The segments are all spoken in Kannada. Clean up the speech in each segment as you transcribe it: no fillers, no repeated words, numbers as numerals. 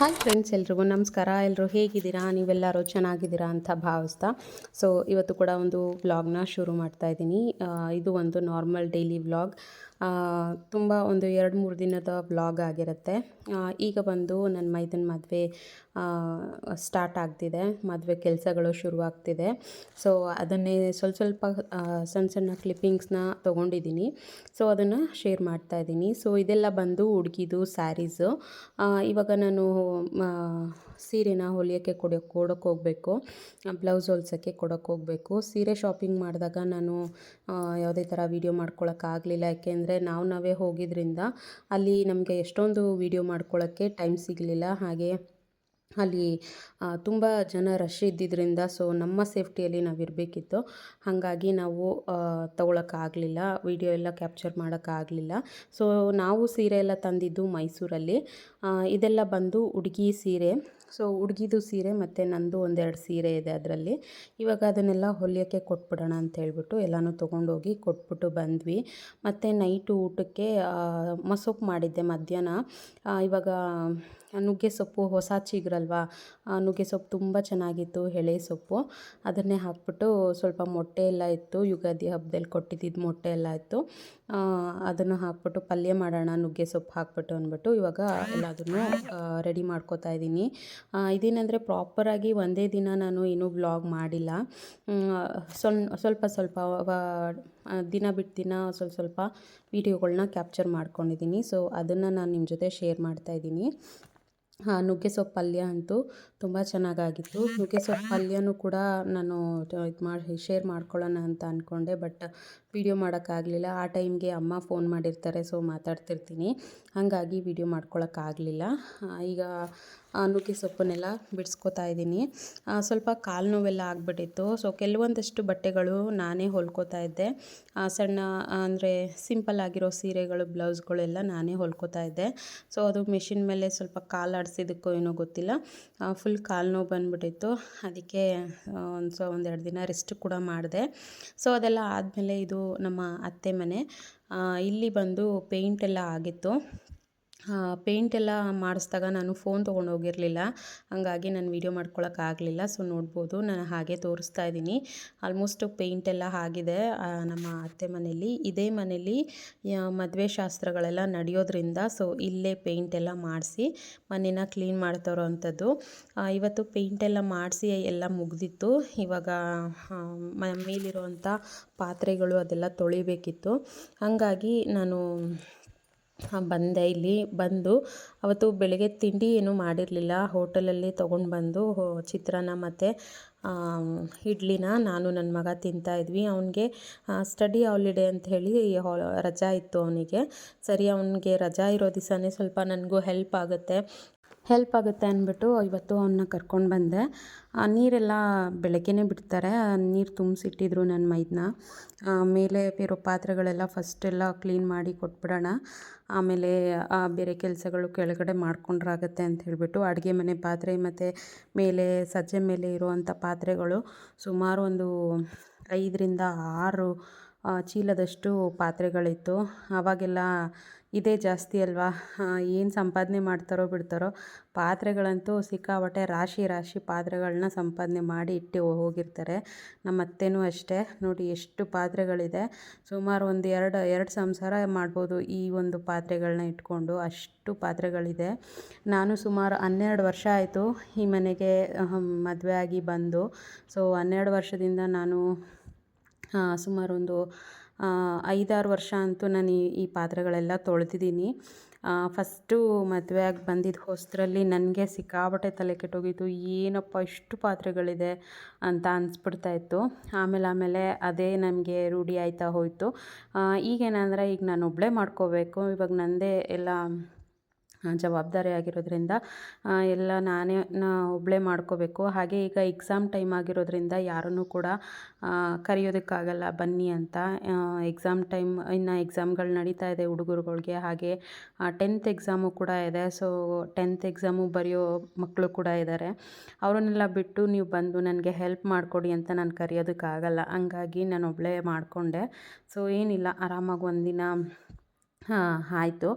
ಹಾಯ್ ಫ್ರೆಂಡ್ಸ್, ಎಲ್ರಿಗೂ ನಮಸ್ಕಾರ. ಎಲ್ಲರೂ ಹೇಗಿದ್ದೀರಾ? ನೀವೆಲ್ಲರೂ ಚೆನ್ನಾಗಿದ್ದೀರಾ ಅಂತ ಭಾವಿಸ್ತಾ ಸೊ ಇವತ್ತು ಕೂಡ ಒಂದು ವ್ಲಾಗ್ನ ಶುರು ಮಾಡ್ತಾ ಇದ್ದೀನಿ. ಇದು ಒಂದು ನಾರ್ಮಲ್ ಡೈಲಿ ವ್ಲಾಗ್. ತುಂಬ ಒಂದು 2-3 ದಿನದ ವ್ಲಾಗ್ ಆಗಿರುತ್ತೆ. ಈಗ ಬಂದು ನನ್ನ ಮೈದನ ಮದುವೆ ಸ್ಟಾರ್ಟ್ ಆಗ್ತಿದೆ, ಮದುವೆ ಕೆಲಸಗಳು ಶುರುವಾಗ್ತಿದೆ. ಸೊ ಅದನ್ನೇ ಸ್ವಲ್ಪ ಸಣ್ಣ ಸಣ್ಣ ಕ್ಲಿಪ್ಪಿಂಗ್ಸ್ನ ತೊಗೊಂಡಿದ್ದೀನಿ. ಸೊ ಅದನ್ನು ಶೇರ್ ಮಾಡ್ತಾ ಇದ್ದೀನಿ. ಸೊ ಇದೆಲ್ಲ ಬಂದು ಹುಡುಗಿದು ಸ್ಯಾರೀಸು. ಇವಾಗ ನಾನು ಸೀರೆನ ಹೊಲಿಯೋಕ್ಕೆ ಕೊಡೋಕ್ಕೆ ಹೋಗಬೇಕು, ಬ್ಲೌಸ್ ಹೊಲ್ಸೋಕ್ಕೆ ಕೊಡೋಕ್ಕೆ ಹೋಗಬೇಕು. ಸೀರೆ ಶಾಪಿಂಗ್ ಮಾಡಿದಾಗ ನಾನು ಯಾವುದೇ ಥರ ವೀಡಿಯೋ ಮಾಡ್ಕೊಳಕ್ಕಾಗಲಿಲ್ಲ, ಯಾಕೆಂದರೆ ನಾವೇ ಹೋಗಿದ್ದರಿಂದ ಅಲ್ಲಿ ನಮಗೆ ಎಷ್ಟೊಂದು ವೀಡಿಯೋ ಮಾಡ್ಕೊಳ್ಳೋಕ್ಕೆ ಟೈಮ್ ಸಿಗಲಿಲ್ಲ. ಹಾಗೆ ಅಲ್ಲಿ ತುಂಬ ಜನ ರಶ್ ಇದ್ದಿದ್ದರಿಂದ ಸೊ ನಮ್ಮ ಸೇಫ್ಟಿಯಲ್ಲಿ ನಾವು ಇರಬೇಕಿತ್ತು. ಹಾಗಾಗಿ ನಾವು ತೊಗೊಳಕ್ಕಾಗಲಿಲ್ಲ, ವೀಡಿಯೋ ಎಲ್ಲ ಕ್ಯಾಪ್ಚರ್ ಮಾಡೋಕ್ಕಾಗಲಿಲ್ಲ. ಸೊ ನಾವು ಸೀರೆ ಎಲ್ಲ ತಂದಿದ್ದು ಮೈಸೂರಲ್ಲಿ. ಇದೆಲ್ಲ ಬಂದು ಹುಡುಗಿ ಸೀರೆ. ಸೊ ಹುಡುಗಿದು ಸೀರೆ ಮತ್ತು ನಂದು ಒಂದೆರಡು ಸೀರೆ ಇದೆ ಅದರಲ್ಲಿ. ಇವಾಗ ಅದನ್ನೆಲ್ಲ ಹೊಲಿಯೋಕ್ಕೆ ಕೊಟ್ಬಿಡೋಣ ಅಂತ ಹೇಳ್ಬಿಟ್ಟು ಎಲ್ಲನೂ ತೊಗೊಂಡೋಗಿ ಕೊಟ್ಬಿಟ್ಟು ಬಂದ್ವಿ. ಮತ್ತು ನೈಟು ಊಟಕ್ಕೆ ಮಸೊಪ್ಪು ಮಾಡಿದ್ದೆ ಮಧ್ಯಾಹ್ನ. ಇವಾಗ ನುಗ್ಗೆ ಸೊಪ್ಪು ಹೊಸ ಚಿಗುರಲ್ವಾ, ನುಗ್ಗೆ ಸೊಪ್ಪು ತುಂಬ ಚೆನ್ನಾಗಿತ್ತು, ಎಳೆ ಸೊಪ್ಪು. ಅದನ್ನೇ ಹಾಕ್ಬಿಟ್ಟು ಸ್ವಲ್ಪ ಮೊಟ್ಟೆ ಎಲ್ಲ ಇತ್ತು, ಯುಗಾದಿ ಹಬ್ಬದಲ್ಲಿ ಕೊಟ್ಟಿದ್ದಿದ್ದು ಮೊಟ್ಟೆ ಎಲ್ಲ ಇತ್ತು. ಅದನ್ನು ಹಾಕ್ಬಿಟ್ಟು ಪಲ್ಯ ಮಾಡೋಣ ನುಗ್ಗೆ ಸೊಪ್ಪು ಹಾಕ್ಬಿಟ್ಟು ಅಂದ್ಬಿಟ್ಟು ಇವಾಗ ಎಲ್ಲದನ್ನು ರೆಡಿ ಮಾಡ್ಕೋತಾ ಇದ್ದೀನಿ. ಇದೇನೆಂದರೆ ಪ್ರಾಪರಾಗಿ ಒಂದೇ ದಿನ ನಾನು ಏನೂ ವ್ಲಾಗ್ ಮಾಡಿಲ್ಲ. ಸ್ವಲ್ಪ ದಿನ ಬಿಟ್ಟು ದಿನ ಸ್ವಲ್ಪ ವೀಡಿಯೋಗಳನ್ನ ಕ್ಯಾಪ್ಚರ್ ಮಾಡ್ಕೊಂಡಿದ್ದೀನಿ. ಸೊ ಅದನ್ನು ನಾನು ನಿಮ್ಮ ಜೊತೆ ಶೇರ್ ಮಾಡ್ತಾಯಿದ್ದೀನಿ. ನುಗ್ಗೆ ಸೊಪ್ಪು ಪಲ್ಯ ಅಂತೂ ತುಂಬ ಚೆನ್ನಾಗಾಗಿತ್ತು. ನುಗ್ಗೆ ಸೊಪ್ಪು ಪಲ್ಯನೂ ಕೂಡ ನಾನು ಶೇರ್ ಮಾಡ್ಕೊಳ್ಳೋಣ ಅಂತ ಅಂದ್ಕೊಂಡೆ, ಬಟ್ ವೀಡಿಯೋ ಮಾಡೋಕ್ಕಾಗಲಿಲ್ಲ. ಆ ಟೈಮ್ಗೆ ಅಮ್ಮ ಫೋನ್ ಮಾಡಿರ್ತಾರೆ, ಸೊ ಮಾತಾಡ್ತಿರ್ತೀನಿ, ಹಾಗಾಗಿ ವೀಡಿಯೋ ಮಾಡ್ಕೊಳಕ್ಕಾಗಲಿಲ್ಲ. ಈಗ ನುಗ್ಗೆ ಸೊಪ್ಪನ್ನೆಲ್ಲ ಬಿಡಿಸ್ಕೊತಾ ಇದ್ದೀನಿ. ಸ್ವಲ್ಪ ಕಾಲು ನೋವೆಲ್ಲ ಆಗಿಬಿಟ್ಟಿತ್ತು. ಸೊ ಕೆಲವೊಂದಷ್ಟು ಬಟ್ಟೆಗಳು ನಾನೇ ಹೊಲ್ಕೋತಾ ಇದ್ದೆ. ಸಣ್ಣ ಅಂದರೆ ಸಿಂಪಲ್ ಆಗಿರೋ ಸೀರೆಗಳು, ಬ್ಲೌಸ್ಗಳೆಲ್ಲ ನಾನೇ ಹೊಲ್ಕೋತಾ ಇದ್ದೆ. ಸೊ ಅದು ಮಿಷಿನ್ ಮೇಲೆ ಸ್ವಲ್ಪ ಕಾಲು ಆಡಿಸಿದ್ದಕ್ಕೋ ಏನೋ ಗೊತ್ತಿಲ್ಲ, ಫುಲ್ ಕಾಲು ನೋವು ಬಂದುಬಿಟ್ಟಿತ್ತು. ಅದಕ್ಕೆ ಒಂದೆರಡು ದಿನ ರೆಸ್ಟ್ ಕೂಡ ಮಾಡಿದೆ. ಸೊ ಅದೆಲ್ಲ ಆದಮೇಲೆ ಇದು ನಮ್ಮ ಅತ್ತೆ ಮನೆ. ಇಲ್ಲಿ ಬಂದು ಪೇಂಟೆಲ್ಲ ಆಗಿತ್ತು. ಪೇಂಟೆಲ್ಲ ಮಾಡಿಸ್ದಾಗ ನಾನು ಫೋನ್ ತೊಗೊಂಡೋಗಿರಲಿಲ್ಲ, ಹಾಗಾಗಿ ನಾನು ವೀಡಿಯೋ ಮಾಡ್ಕೊಳಕ್ಕಾಗಲಿಲ್ಲ. ಸೊ ನೋಡ್ಬೋದು, ನಾನು ಹಾಗೆ ತೋರಿಸ್ತಾ ಇದ್ದೀನಿ. ಆಲ್ಮೋಸ್ಟ್ ಪೇಂಟೆಲ್ಲ ಆಗಿದೆ ನಮ್ಮ ಅತ್ತೆ ಮನೇಲಿ. ಇದೇ ಮನೇಲಿ ಮದುವೆ ಶಾಸ್ತ್ರಗಳೆಲ್ಲ ನಡೆಯೋದ್ರಿಂದ ಸೊ ಇಲ್ಲೇ ಪೇಂಟೆಲ್ಲ ಮಾಡಿಸಿ ಮನೇನ ಕ್ಲೀನ್ ಮಾಡ್ತಾರೋ ಅಂಥದ್ದು. ಇವತ್ತು ಪೇಂಟೆಲ್ಲ ಮಾಡಿಸಿ ಎಲ್ಲ ಮುಗಿದಿತ್ತು. ಇವಾಗ ಮೇಲಿರುವಂಥ ಪಾತ್ರೆಗಳು ಅದೆಲ್ಲ ತೊಳಿಬೇಕಿತ್ತು. ಹಾಗಾಗಿ ನಾನು ಬಂದೆ. ಇಲ್ಲಿ ಬಂದು ಅವತ್ತು ಬೆಳಗ್ಗೆ ತಿಂಡಿ ಏನೂ ಮಾಡಿರಲಿಲ್ಲ, ಹೋಟೆಲಲ್ಲಿ ತೊಗೊಂಡು ಬಂದು ಚಿತ್ರಾನ್ನ ಮತ್ತು ಇಡ್ಲಿನ ನಾನು ನನ್ನ ಮಗ ತಿಂತಾಯಿದ್ವಿ. ಅವನಿಗೆ ಸ್ಟಡಿ ಹಾಲಿಡೇ ಅಂತ ಹೇಳಿ ರಜಾ ಇತ್ತು ಅವನಿಗೆ. ಸರಿ, ಅವನಿಗೆ ರಜಾ ಇರೋ ದಿವಸನೇ ಸ್ವಲ್ಪ ನನಗೂ ಹೆಲ್ಪ್ ಆಗುತ್ತೆ ಅಂದ್ಬಿಟ್ಟು ಇವತ್ತು ಅವನ್ನ ಕರ್ಕೊಂಡು ಬಂದೆ. ನೀರೆಲ್ಲ ಬೆಳಗ್ಗೆನೇ ಬಿಡ್ತಾರೆ, ನೀರು ತುಂಬಿಸಿಟ್ಟಿದ್ರು ನನ್ನ ಮೈದನ. ಮೇಲೆ ಇರೋ ಪಾತ್ರೆಗಳೆಲ್ಲ ಫಸ್ಟೆಲ್ಲ ಕ್ಲೀನ್ ಮಾಡಿ ಕೊಟ್ಬಿಡೋಣ, ಆಮೇಲೆ ಬೇರೆ ಕೆಲಸಗಳು ಕೆಳಗಡೆ ಮಾಡ್ಕೊಂಡ್ರಾಗತ್ತೆ ಅಂತ ಹೇಳಿಬಿಟ್ಟು ಅಡುಗೆ ಮನೆ ಪಾತ್ರೆ ಮತ್ತು ಮೇಲೆ ಸಜ್ಜೆ ಮೇಲೆ ಇರುವಂಥ ಪಾತ್ರೆಗಳು ಸುಮಾರು ಒಂದು 5-6 ಚೀಲದಷ್ಟು ಪಾತ್ರೆಗಳಿತ್ತು. ಆವಾಗೆಲ್ಲ ಇದೇ ಜಾಸ್ತಿ ಅಲ್ವಾ, ಏನು ಸಂಪಾದನೆ ಮಾಡ್ತಾರೋ ಬಿಡ್ತಾರೋ, ಪಾತ್ರೆಗಳಂತೂ ಸಿಕ್ಕಾಪಟ್ಟೆ ರಾಶಿ ಪಾತ್ರೆಗಳನ್ನ ಸಂಪಾದನೆ ಮಾಡಿ ಇಟ್ಟು ಹೋಗಿರ್ತಾರೆ. ನಮ್ಮ ಅತ್ತೆನೂ ಅಷ್ಟೇ, ನೋಡಿ ಎಷ್ಟು ಪಾತ್ರೆಗಳಿದೆ. ಸುಮಾರು ಒಂದು ಎರಡು ಸಂಸಾರ ಮಾಡ್ಬೋದು ಈ ಒಂದು ಪಾತ್ರೆಗಳನ್ನ ಇಟ್ಕೊಂಡು, ಅಷ್ಟು ಪಾತ್ರೆಗಳಿದೆ. ನಾನು ಸುಮಾರು 12 ವರ್ಷ ಆಯಿತು ಈ ಮನೆಗೆ ಮದುವೆ ಆಗಿ ಬಂದು. ಸೊ 12 ವರ್ಷದಿಂದ ನಾನು ಸುಮಾರು ಒಂದು 5-6 ವರ್ಷ ಅಂತೂ ನಾನು ಈ ಪಾತ್ರೆಗಳೆಲ್ಲ ತೊಳೆದಿದ್ದೀನಿ. ಫಸ್ಟು ಮದುವೆ ಆಗಿ ಬಂದಿದ್ದ ಹೊಸದ್ರಲ್ಲಿ ನನಗೆ ಸಿಕ್ಕಾಪಟ್ಟೆ ತಲೆ ಕೆಟ್ಟೋಗಿತ್ತು, ಏನಪ್ಪ ಇಷ್ಟು ಪಾತ್ರೆಗಳಿದೆ ಅಂತ ಅನಿಸ್ಬಿಡ್ತಾಯಿತ್ತು. ಆಮೇಲೆ ಅದೇ ನನಗೆ ರೂಢಿ ಆಯ್ತಾ ಹೋಯಿತು. ಈಗೇನಂದರೆ ಈಗ ನಾನು ಒಬ್ಬಳೇ ಮಾಡ್ಕೋಬೇಕು. ಇವಾಗ ನನ್ನದೇ ಎಲ್ಲ ಜವಾಬ್ದಾರಿ ಆಗಿರೋದ್ರಿಂದ ಎಲ್ಲ ನಾನೇ ಒಬ್ಬಳೇ ಮಾಡ್ಕೋಬೇಕು. ಹಾಗೆ ಈಗ ಎಕ್ಸಾಮ್ ಟೈಮ್ ಆಗಿರೋದ್ರಿಂದ ಯಾರನ್ನೂ ಕೂಡ ಕರೆಯೋದಕ್ಕಾಗಲ್ಲ ಬನ್ನಿ ಅಂತ. ಎಕ್ಸಾಮ್ ಟೈಮ್, ಇನ್ನು ಎಕ್ಸಾಮ್ಗಳು ನಡೀತಾ ಇದೆ ಹುಡುಗರುಗಳ್ಗೆ. ಹಾಗೆ 10th ಎಕ್ಸಾಮು ಕೂಡ ಇದೆ. ಸೊ 10th ಎಕ್ಸಾಮು ಬರೆಯೋ ಮಕ್ಕಳು ಕೂಡ ಇದ್ದಾರೆ. ಅವರನ್ನೆಲ್ಲ ಬಿಟ್ಟು ನೀವು ಬಂದು ನನಗೆ ಹೆಲ್ಪ್ ಮಾಡಿಕೊಡಿ ಅಂತ ನಾನು ಕರೆಯೋದಕ್ಕಾಗಲ್ಲ. ಹಂಗಾಗಿ ನಾನು ಒಬ್ಬಳೇ ಮಾಡಿಕೊಂಡೆ. ಸೊ ಏನಿಲ್ಲ, ಆರಾಮಾಗಿ ಒಂದಿನ ಆಯಿತು.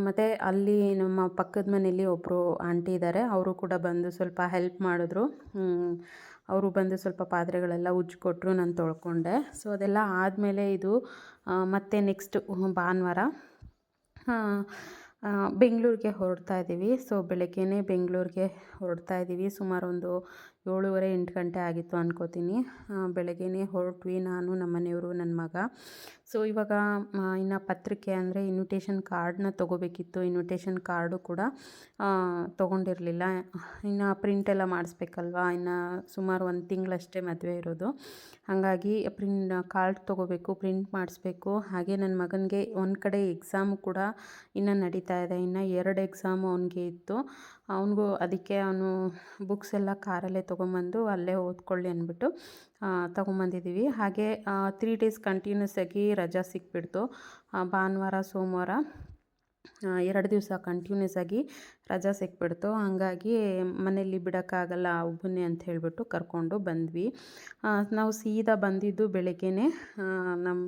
ಮತ್ತು ಅಲ್ಲಿ ನಮ್ಮ ಪಕ್ಕದ ಮನೇಲಿ ಒಬ್ಬರು ಆಂಟಿ ಇದ್ದಾರೆ, ಅವರು ಕೂಡ ಬಂದು ಸ್ವಲ್ಪ ಹೆಲ್ಪ್ ಮಾಡಿದ್ರು. ಅವರು ಬಂದು ಸ್ವಲ್ಪ ಪಾತ್ರೆಗಳೆಲ್ಲ ಉಜ್ಜಿಕೊಟ್ರು, ನಾನು ತೊಳ್ಕೊಂಡೆ. ಸೊ ಅದೆಲ್ಲ ಆದಮೇಲೆ ಇದು ಮತ್ತೆ ನೆಕ್ಸ್ಟ್ ಭಾನುವಾರ ಬೆಂಗಳೂರಿಗೆ ಹೊರಡ್ತಾ ಇದ್ದೀವಿ. ಸೊ ಬೆಳಗ್ಗೆನೇ ಬೆಂಗಳೂರಿಗೆ ಹೊರಡ್ತಾ ಇದ್ದೀವಿ. ಸುಮಾರು ಒಂದು 7:30 8 ಗಂಟೆ ಆಗಿತ್ತು ಅನ್ಕೋತೀನಿ. ಬೆಳಗ್ಗೆನೇ ಹೊರಟ್ವಿ, ನಾನು ನಮ್ಮ ಮನೆಯವರು ನನ್ನ ಮಗ. ಸೊ ಇವಾಗ ಇನ್ನು ಪತ್ರಿಕೆ ಅಂದರೆ ಇನ್ವಿಟೇಷನ್ ಕಾರ್ಡನ್ನ ತೊಗೋಬೇಕಿತ್ತು. ಇನ್ವಿಟೇಷನ್ ಕಾರ್ಡು ಕೂಡ ತೊಗೊಂಡಿರಲಿಲ್ಲ. ಇನ್ನು ಪ್ರಿಂಟೆಲ್ಲ ಮಾಡಿಸ್ಬೇಕಲ್ವ, ಇನ್ನು ಸುಮಾರು 1 ತಿಂಗಳಷ್ಟೇ ಮದುವೆ ಇರೋದು. ಹಾಗಾಗಿ ಕಾರ್ಡ್ ತೊಗೋಬೇಕು, ಪ್ರಿಂಟ್ ಮಾಡಿಸ್ಬೇಕು. ಹಾಗೆ ನನ್ನ ಮಗನಿಗೆ ಒಂದು ಕಡೆ ಎಕ್ಸಾಮು ಕೂಡ ಇನ್ನು ನಡೀತಾ ಇದೆ. ಇನ್ನು 2 ಎಕ್ಸಾಮು ಅವನಿಗೆ ಇತ್ತು. ಅವನಿಗೂ ಅದಕ್ಕೆ ಅವನು ಬುಕ್ಸ್ ಎಲ್ಲ ಕಾರಲ್ಲೇ ತೊಗೊಂಬಂದು ಅಲ್ಲೇ ಓದ್ಕೊಳ್ಳಿ ಅಂದ್ಬಿಟ್ಟು ತೊಗೊಂಬಂದಿದ್ದೀವಿ. ಹಾಗೆ 3 ಡೇಸ್ ಕಂಟಿನ್ಯೂಸ್ ಆಗಿ ರಜಾ ಸಿಕ್ಬಿಡ್ತು. ಭಾನುವಾರ ಸೋಮವಾರ 2 ದಿವಸ ಕಂಟಿನ್ಯೂಸ್ ಆಗಿ ರಜಾ ಸಿಕ್ಬಿಡ್ತು. ಹಾಗಾಗಿ ಮನೇಲಿ ಬಿಡೋಕ್ಕಾಗಲ್ಲ ಒಬ್ಬನೇ ಅಂತ ಹೇಳಿಬಿಟ್ಟು ಕರ್ಕೊಂಡು ಬಂದ್ವಿ. ನಾವು ಸೀದಾ ಬಂದಿದ್ದು ಬೆಳಗ್ಗೆನೇ ನಮ್ಮ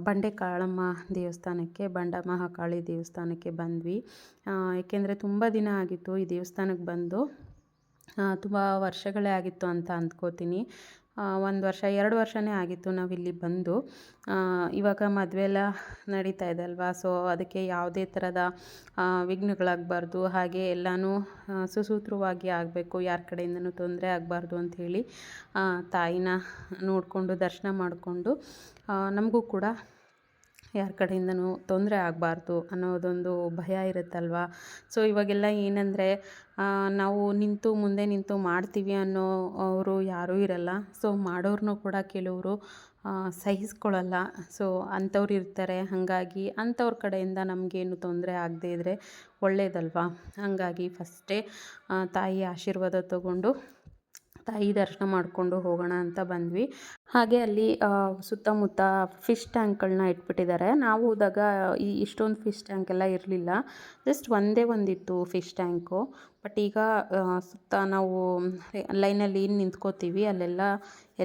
ಬಂಡೆ ಕಾಳಮ್ಮ ದೇವಸ್ಥಾನಕ್ಕೆ, ಬಂಡ ಮಹಾಕಾಳಿ ದೇವಸ್ಥಾನಕ್ಕೆ ಬಂದ್ವಿ. ಏಕೆಂದರೆ ತುಂಬ ದಿನ ಆಗಿತ್ತು ಈ ದೇವಸ್ಥಾನಕ್ಕೆ ಬಂದು. ತುಂಬ ವರ್ಷಗಳೇ ಆಗಿತ್ತು ಅಂತ ಅಂದ್ಕೋತೀನಿ. 1 ವರ್ಷ 2 ವರ್ಷನೇ ಆಗಿತ್ತು ನಾವಿಲ್ಲಿ ಬಂದು. ಇವಾಗ ಮದುವೆ ಎಲ್ಲ ನಡೀತಾ ಇದೆ ಅಲ್ವಾ, ಸೊ ಅದಕ್ಕೆ ಯಾವುದೇ ಥರದ ವಿಘ್ನಗಳಾಗಬಾರ್ದು, ಹಾಗೆ ಎಲ್ಲನೂ ಸುಸೂತ್ರವಾಗಿ ಆಗಬೇಕು, ಯಾರ ಕಡೆಯಿಂದನೂ ತೊಂದರೆ ಆಗಬಾರ್ದು ಅಂಥೇಳಿ ತಾಯಿನ ನೋಡಿಕೊಂಡು ದರ್ಶನ ಮಾಡಿಕೊಂಡು ನಮಗೂ ಕೂಡ ಯಾರ ಕಡೆಯಿಂದನೂ ತೊಂದರೆ ಆಗಬಾರ್ದು ಅನ್ನೋದೊಂದು ಭಯ ಇರುತ್ತಲ್ವ. ಸೊ ಇವಾಗೆಲ್ಲ ಏನಂದರೆ ನಾವು ಮುಂದೆ ನಿಂತು ಮಾಡ್ತೀವಿ ಅನ್ನೋ ಅವರು ಯಾರೂ ಇರಲ್ಲ. ಸೊ ಮಾಡೋರನ್ನೂ ಕೂಡ ಕೆಲವರು ಸಹಿಸ್ಕೊಳ್ಳಲ್ಲ. ಸೊ ಅಂಥವ್ರು ಇರ್ತಾರೆ. ಹಾಗಾಗಿ ಅಂಥವ್ರ ಕಡೆಯಿಂದ ನಮಗೇನು ತೊಂದರೆ ಆಗದೇ ಇದ್ದರೆ ಒಳ್ಳೆಯದಲ್ವ. ಹಾಗಾಗಿ ಫಸ್ಟೇ ತಾಯಿ ಆಶೀರ್ವಾದ ತಗೊಂಡು ತಾಯಿ ದರ್ಶನ ಮಾಡಿಕೊಂಡು ಹೋಗೋಣ ಅಂತ ಬಂದ್ವಿ. ಹಾಗೆ ಅಲ್ಲಿ ಸುತ್ತಮುತ್ತ ಫಿಶ್ ಟ್ಯಾಂಕ್ಗಳನ್ನ ಇಟ್ಬಿಟ್ಟಿದ್ದಾರೆ. ನಾವು ಹೋದಾಗ ಇಷ್ಟೊಂದು ಫಿಶ್ ಟ್ಯಾಂಕ್ ಎಲ್ಲ ಇರಲಿಲ್ಲ, ಜಸ್ಟ್ ಒಂದೇ ಒಂದಿತ್ತು ಫಿಶ್ ಟ್ಯಾಂಕು. ಬಟ್ ಈಗ ಸುತ್ತ ನಾವು ಲೈನಲ್ಲಿ ನಿಂತ್ಕೋತೀವಿ,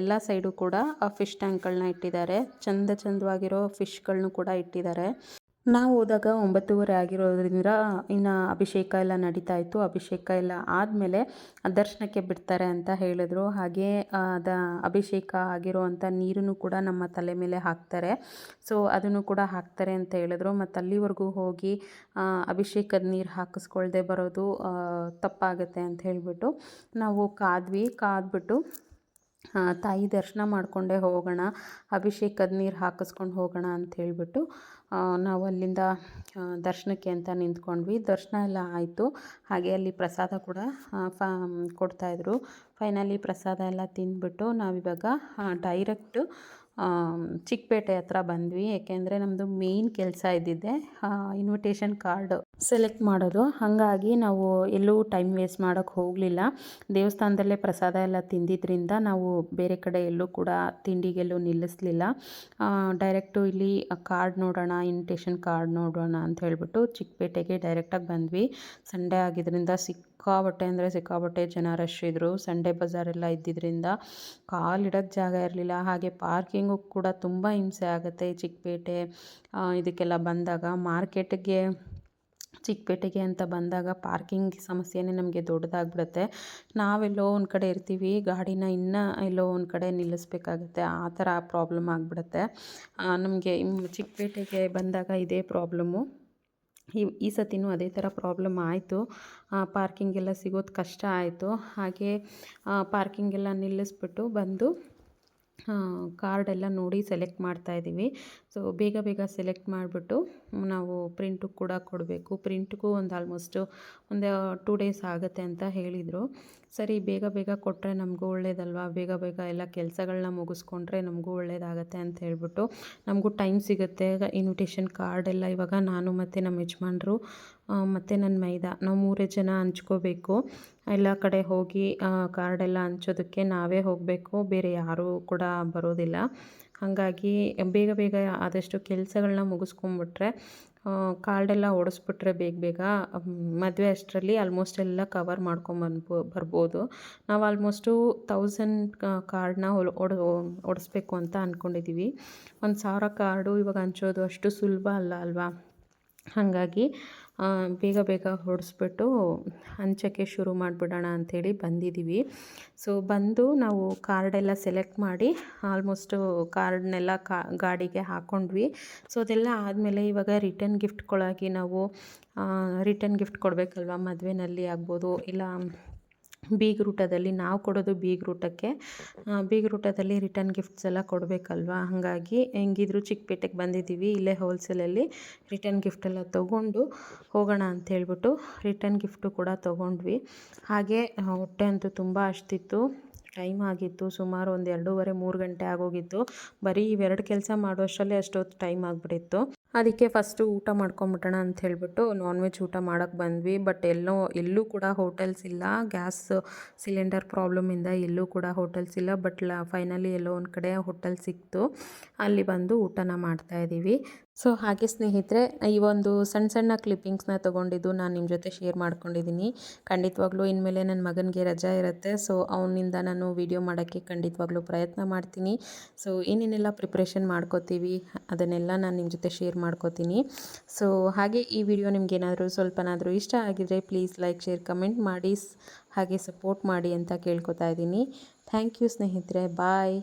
ಎಲ್ಲ ಸೈಡು ಕೂಡ ಫಿಶ್ ಟ್ಯಾಂಕ್ಗಳನ್ನ ಇಟ್ಟಿದ್ದಾರೆ. ಚಂದವಾಗಿರೋ ಫಿಶ್ಗಳನ್ನೂ ಕೂಡ ಇಟ್ಟಿದ್ದಾರೆ. ನಾವು ಹೋದಾಗ 9:30 ಆಗಿರೋದ್ರಿಂದ ಇನ್ನು ಅಭಿಷೇಕ ಎಲ್ಲ ನಡೀತಾ ಇತ್ತು. ಅಭಿಷೇಕ ಎಲ್ಲ ಆದಮೇಲೆ ದರ್ಶನಕ್ಕೆ ಬಿಡ್ತಾರೆ ಅಂತ ಹೇಳಿದ್ರು. ಹಾಗೆ ಅಭಿಷೇಕ ಆಗಿರೋವಂಥ ನೀರನ್ನು ಕೂಡ ನಮ್ಮ ತಲೆ ಮೇಲೆ ಹಾಕ್ತಾರೆ. ಸೊ ಅದನ್ನು ಕೂಡ ಹಾಕ್ತಾರೆ ಅಂತ ಹೇಳಿದ್ರು. ಮತ್ತು ಅಲ್ಲಿವರೆಗೂ ಹೋಗಿ ಅಭಿಷೇಕದ ನೀರು ಹಾಕಿಸ್ಕೊಳ್ದೆ ಬರೋದು ತಪ್ಪಾಗುತ್ತೆ ಅಂತ ಹೇಳಿಬಿಟ್ಟು ನಾವು ಕಾದ್ಬಿಟ್ಟು ತಾಯಿ ದರ್ಶನ ಮಾಡಿಕೊಂಡೇ ಹೋಗೋಣ, ಅಭಿಷೇಕದ ನೀರು ಹಾಕಿಸ್ಕೊಂಡು ಹೋಗೋಣ ಅಂತ ಹೇಳಿಬಿಟ್ಟು ನಾವು ಅಲ್ಲಿಂದ ದರ್ಶನಕ್ಕೆ ಅಂತ ನಿಂತ್ಕೊಂಡ್ವಿ. ದರ್ಶನ ಎಲ್ಲ ಆಯಿತು. ಹಾಗೆ ಅಲ್ಲಿ ಪ್ರಸಾದ ಕೂಡ ಕೊಡ್ತಾಯಿದ್ರು. ಫೈನಲಿ ಪ್ರಸಾದ ಎಲ್ಲ ತಿಂದ್ಬಿಟ್ಟು ನಾವಿವಾಗ ಡೈರೆಕ್ಟು ಚಿಕ್ಕಪೇಟೆ ಹತ್ರ ಬಂದ್ವಿ. ಏಕೆಂದರೆ ನಮ್ಮದು ಮೇಯ್ನ್ ಕೆಲಸ ಇದ್ದಿದ್ದೆ ಇನ್ವಿಟೇಷನ್ ಕಾರ್ಡ್ ಸೆಲೆಕ್ಟ್ ಮಾಡೋದು. ಹಾಗಾಗಿ ನಾವು ಎಲ್ಲೂ ಟೈಮ್ ವೇಸ್ಟ್ ಮಾಡೋಕ್ಕೆ ಹೋಗಲಿಲ್ಲ. ದೇವಸ್ಥಾನದಲ್ಲೇ ಪ್ರಸಾದ ಎಲ್ಲ ತಿಂದಿದ್ದರಿಂದ ನಾವು ಬೇರೆ ಕಡೆ ಎಲ್ಲೂ ಕೂಡ ತಿಂಡಿಗೆಲ್ಲೂ ನಿಲ್ಲಿಸಲಿಲ್ಲ. ಡೈರೆಕ್ಟು ಇಲ್ಲಿ ಕಾರ್ಡ್ ನೋಡೋಣ, ಇನ್ವಿಟೇಷನ್ ಕಾರ್ಡ್ ನೋಡೋಣ ಅಂತ ಹೇಳಿಬಿಟ್ಟು ಚಿಕ್ಕಪೇಟೆಗೆ ಡೈರೆಕ್ಟಾಗಿ ಬಂದ್ವಿ. ಸಂಡೇ ಆಗಿದ್ದರಿಂದ ಸಿಕ್ಕಾಪಟ್ಟೆ ಜನ ರಶ್ ಇದ್ದರು. ಸಂಡೇ ಬಜಾರೆಲ್ಲ ಇದ್ದಿದ್ದರಿಂದ ಕಾಲಿಡೋಕ್ಕೆ ಜಾಗ ಇರಲಿಲ್ಲ. ಹಾಗೆ ಪಾರ್ಕಿಂಗು ಕೂಡ ತುಂಬ ಹಿಂಸೆ ಆಗುತ್ತೆ ಚಿಕ್ಕಪೇಟೆ ಇದಕ್ಕೆಲ್ಲ ಬಂದಾಗ. ಚಿಕ್ಕಪೇಟೆಗೆ ಅಂತ ಬಂದಾಗ ಪಾರ್ಕಿಂಗ್ ಸಮಸ್ಯೆನೇ ನಮಗೆ ದೊಡ್ಡದಾಗ್ಬಿಡುತ್ತೆ. ನಾವೆಲ್ಲೋ ಒಂದು ಕಡೆ ಇರ್ತೀವಿ, ಗಾಡಿನ ಇನ್ನೂ ಎಲ್ಲೋ ಒಂದು ಕಡೆ ನಿಲ್ಲಿಸ್ಬೇಕಾಗುತ್ತೆ. ಆ ಥರ ಪ್ರಾಬ್ಲಮ್ ಆಗಿಬಿಡುತ್ತೆ ನಮಗೆ. ಚಿಕ್ಕಪೇಟೆಗೆ ಬಂದಾಗ ಇದೇ ಪ್ರಾಬ್ಲಮ್ಮು. ಈ ಸತಿನೂ ಅದೇ ಥರ ಪ್ರಾಬ್ಲಮ್ ಆಯಿತು. ಪಾರ್ಕಿಂಗ್ ಎಲ್ಲ ಸಿಗೋದು ಕಷ್ಟ ಆಯಿತು. ಹಾಗೆ ಪಾರ್ಕಿಂಗ್ ಎಲ್ಲ ನಿಲ್ಲಿಸ್ಬಿಟ್ಟು ಬಂದು ಕಾರ್ಡೆಲ್ಲ ನೋಡಿ ಸೆಲೆಕ್ಟ್ ಮಾಡ್ತಾಯಿದ್ದೀವಿ. ಸೊ ಬೇಗ ಸೆಲೆಕ್ಟ್ ಮಾಡಿಬಿಟ್ಟು ನಾವು ಪ್ರಿಂಟು ಕೂಡ ಕೊಡಬೇಕು. ಪ್ರಿಂಟ್ಗೂ ಆಲ್ಮೋಸ್ಟು ಒಂದು 2 ಡೇಸ್ ಆಗುತ್ತೆ ಅಂತ ಹೇಳಿದರು. ಸರಿ, ಬೇಗ ಕೊಟ್ಟರೆ ನಮಗೂ ಒಳ್ಳೇದಲ್ವ, ಬೇಗ ಎಲ್ಲ ಕೆಲಸಗಳನ್ನ ಮುಗಿಸ್ಕೊಂಡ್ರೆ ನಮಗೂ ಒಳ್ಳೇದಾಗತ್ತೆ ಅಂತ ಹೇಳ್ಬಿಟ್ಟು ನಮಗೂ ಟೈಮ್ ಸಿಗುತ್ತೆ. ಇನ್ವಿಟೇಷನ್ ಕಾರ್ಡೆಲ್ಲ ಇವಾಗ ನಾನು ಮತ್ತು ನಮ್ಮ ಯಜಮಾನ್ರು ಮತ್ತು ನನ್ನ ಮೈದಾ ನಾವು 3 ಜನ ಹಂಚ್ಕೋಬೇಕು. ಎಲ್ಲ ಕಡೆ ಹೋಗಿ ಕಾರ್ಡೆಲ್ಲ ಹಂಚೋದಕ್ಕೆ ನಾವೇ ಹೋಗಬೇಕು, ಬೇರೆ ಯಾರೂ ಕೂಡ ಬರೋದಿಲ್ಲ. ಹಾಗಾಗಿ ಬೇಗ ಆದಷ್ಟು ಕೆಲಸಗಳನ್ನ ಮುಗಿಸ್ಕೊಂಬಿಟ್ರೆ ಕಾರ್ಡೆಲ್ಲ ಹೊಡೆಸ್ಬಿಟ್ರೆ ಬೇಗ ಮದುವೆ ಅಷ್ಟರಲ್ಲಿ ಆಲ್ಮೋಸ್ಟ್ ಎಲ್ಲ ಕವರ್ ಬರ್ಬೋದು. ನಾವು ಆಲ್ಮೋಸ್ಟು 1000 ಕಾರ್ಡನ್ನ ಹೊಡೆಸ್ಬೇಕು ಅಂತ ಅಂದ್ಕೊಂಡಿದ್ದೀವಿ. 1000 ಕಾರ್ಡು ಇವಾಗ ಹಂಚೋದು ಅಷ್ಟು ಸುಲಭ ಅಲ್ವಾ. ಹಾಗಾಗಿ ಬೇಗ ಬೇಗ ಹೊಡೆಸ್ಬಿಟ್ಟು ಹಂಚೋಕ್ಕೆ ಶುರು ಮಾಡಿಬಿಡೋಣ ಅಂಥೇಳಿ ಬಂದಿದ್ದೀವಿ. ಸೊ ಬಂದು ನಾವು ಕಾರ್ಡೆಲ್ಲ ಸೆಲೆಕ್ಟ್ ಮಾಡಿ ಆಲ್ಮೋಸ್ಟು ಕಾರ್ಡ್ನೆಲ್ಲ ಗಾಡಿಗೆ ಹಾಕ್ಕೊಂಡ್ವಿ. ಸೊ ಅದೆಲ್ಲ ಆದಮೇಲೆ ಇವಾಗ ರಿಟರ್ನ್ ಗಿಫ್ಟ್ಗಳಾಗಿ ನಾವು ರಿಟರ್ನ್ ಗಿಫ್ಟ್ ಕೊಡಬೇಕಲ್ವ, ಮದುವೆನಲ್ಲಿ ಆಗ್ಬೋದು, ಇಲ್ಲ ಬೀಗ್ರೂಟದಲ್ಲಿ ನಾವು ಕೊಡೋದು ಬೀಗ್ರೂಟಕ್ಕೆ, ಬೀಗ್ರೂಟದಲ್ಲಿ ರಿಟರ್ನ್ ಗಿಫ್ಟ್ಸ್ ಎಲ್ಲ ಕೊಡಬೇಕಲ್ವ. ಹಾಗಾಗಿ ಹೆಂಗಿದ್ರು ಚಿಕ್ಕಪೇಟೆಗೆ ಬಂದಿದ್ದೀವಿ, ಇಲ್ಲೇ ಹೋಲ್ಸೇಲಲ್ಲಿ ರಿಟರ್ನ್ ಗಿಫ್ಟೆಲ್ಲ ತೊಗೊಂಡು ಹೋಗೋಣ ಅಂತ ಹೇಳ್ಬಿಟ್ಟು ರಿಟರ್ನ್ ಗಿಫ್ಟು ಕೂಡ ತೊಗೊಂಡ್ವಿ. ಹಾಗೆ ಹೊಟ್ಟೆ ಅಂತೂ ತುಂಬ ಹಸ್ದಿತ್ತು. ಟೈಮ್ ಆಗಿತ್ತು ಸುಮಾರು ಒಂದು 2:30-3 ಗಂಟೆ ಆಗೋಗಿತ್ತು. ಬರೀ ಇವೆರಡು ಕೆಲಸ ಮಾಡೋಷ್ಟರಲ್ಲೇ ಅಷ್ಟೊತ್ತು ಟೈಮ್ ಆಗಿಬಿಟ್ಟಿತ್ತು. ಅದಕ್ಕೆ ಫಸ್ಟು ಊಟ ಮಾಡ್ಕೊಂಬಿಡೋಣ ಅಂತ ಹೇಳ್ಬಿಟ್ಟು ನಾನ್ ವೆಜ್ ಊಟ ಮಾಡೋಕ್ಕೆ ಬಂದ್ವಿ. ಬಟ್ ಎಲ್ಲೂ ಕೂಡ ಹೋಟೆಲ್ಸ್ ಇಲ್ಲ. ಗ್ಯಾಸ್ ಸಿಲಿಂಡರ್ ಪ್ರಾಬ್ಲಮಿಂದ ಎಲ್ಲೂ ಕೂಡ ಹೋಟೆಲ್ಸ್ ಇಲ್ಲ. ಬಟ್ ಫೈನಲಿ ಎಲ್ಲೋ ಒಂದು ಕಡೆ ಹೋಟೆಲ್ ಸಿಕ್ತು, ಅಲ್ಲಿ ಬಂದು ಊಟನ ಮಾಡ್ತಾಯಿದ್ದೀವಿ. ಸೊ ಹಾಗೆ ಸ್ನೇಹಿತರೆ, ಈ ಒಂದು ಸಣ್ಣ ಸಣ್ಣ ಕ್ಲಿಪ್ಪಿಂಗ್ಸ್ನ ತೊಗೊಂಡಿದ್ದು ನಾನು ನಿಮ್ಮ ಜೊತೆ ಶೇರ್ ಮಾಡ್ಕೊಂಡಿದ್ದೀನಿ. ಖಂಡಿತವಾಗ್ಲೂ ಇನ್ಮೇಲೆ ನನ್ನ ಮಗನಿಗೆ ರಜಾ ಇರುತ್ತೆ. ಸೊ ಅವನಿಂದ ನಾನು ವೀಡಿಯೋ ಮಾಡೋಕ್ಕೆ ಖಂಡಿತವಾಗ್ಲೂ ಪ್ರಯತ್ನ ಮಾಡ್ತೀನಿ. ಸೊ ಏನೇನೆಲ್ಲ ಪ್ರಿಪ್ರೇಷನ್ ಮಾಡ್ಕೋತೀವಿ ಅದನ್ನೆಲ್ಲ ನಾನು ನಿಮ್ಮ ಜೊತೆ ಶೇರ್ ಮಾಡ್ಕೋತೀನಿ. ಸೊ ಹಾಗೆ ಈ ವಿಡಿಯೋ ನಿಮಗೇನಾದರೂ ಸ್ವಲ್ಪನಾದರೂ ಇಷ್ಟ ಆಗಿದರೆ ಪ್ಲೀಸ್ ಲೈಕ್, ಶೇರ್, ಕಮೆಂಟ್ ಮಾಡಿ ಹಾಗೆ ಸಪೋರ್ಟ್ ಮಾಡಿ ಅಂತ ಕೇಳ್ಕೊತಾ ಇದ್ದೀನಿ. ಥ್ಯಾಂಕ್ ಯು ಸ್ನೇಹಿತರೆ, ಬಾಯ್.